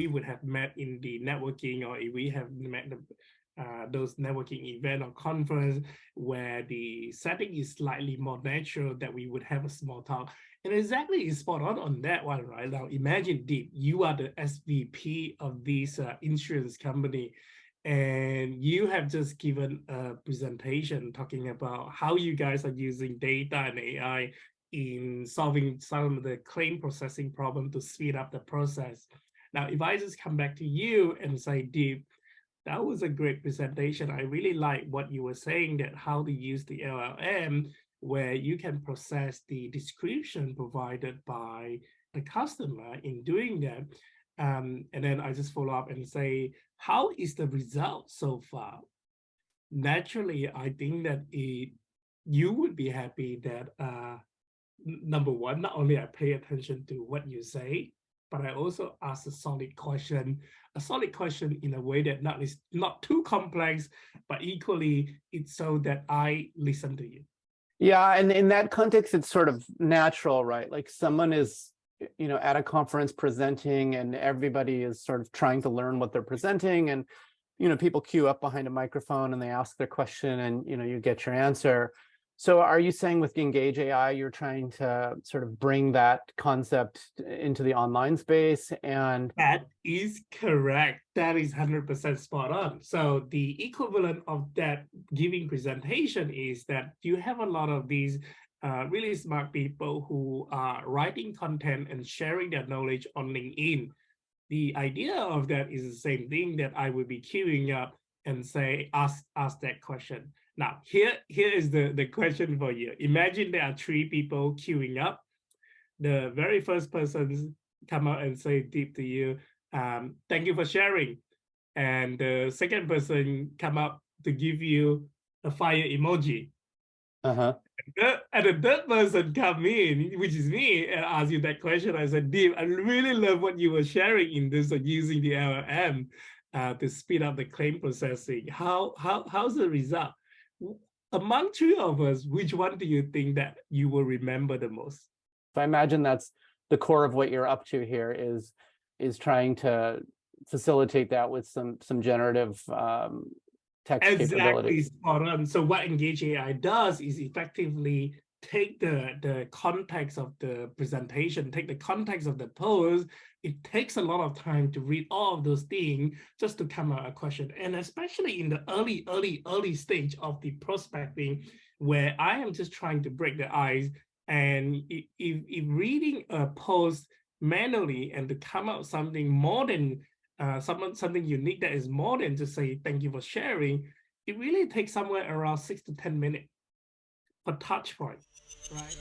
we would have met in the networking, or if we have met those networking event or conference where the setting is slightly more natural, that we would have a small talk. And exactly is spot on that one, right? Now imagine, Deep, you are the SVP of this insurance company, and you have just given a presentation talking about how you guys are using data and AI in solving some of the claim processing problem to speed up the process. Now, if I just come back to you and say, Deep, that was a great presentation. I really like what you were saying, that how to use the LLM, where you can process the description provided by the customer in doing that. And then I just follow up and say, how is the result so far? Naturally, I think that you would be happy that number one, not only I pay attention to what you say, but I also ask a solid question in a way that is not too complex, but equally it's so that I listen to you. Yeah, and in that context, it's sort of natural, right? Like someone is, at a conference presenting, and everybody is sort of trying to learn what they're presenting, and people queue up behind a microphone and they ask their question, and you get your answer. So are you saying with Engage AI, you're trying to sort of bring that concept into the online space? And that is correct. That is 100% spot on. So the equivalent of that giving presentation is that you have a lot of these really smart people who are writing content and sharing their knowledge on LinkedIn. The idea of that is the same thing, that I will be queuing up and say, ask that question. Now, here is the question for you. Imagine there are 3 people queuing up. The very first person come out and say, Deep, to you, thank you for sharing. And the second person come up to give you a fire emoji. Uh-huh. And the third person come in, which is me, and ask you that question. I said, Deep, I really love what you were sharing in this of using the LLM to speed up the claim processing. How's the result? Among 3 of us, which one do you think that you will remember the most? So I imagine that's the core of what you're up to here, is trying to facilitate that with some generative text capabilities. Spot on. So what Engage AI does is effectively take the context of the presentation, take the context of the post. It takes a lot of time to read all of those things just to come out a question. And especially in the early stage of the prospecting, where I am just trying to break the ice. And if reading a post manually and to come out something more than something unique that is more than to say thank you for sharing, it really takes somewhere around 6 to 10 minutes per touch point, right?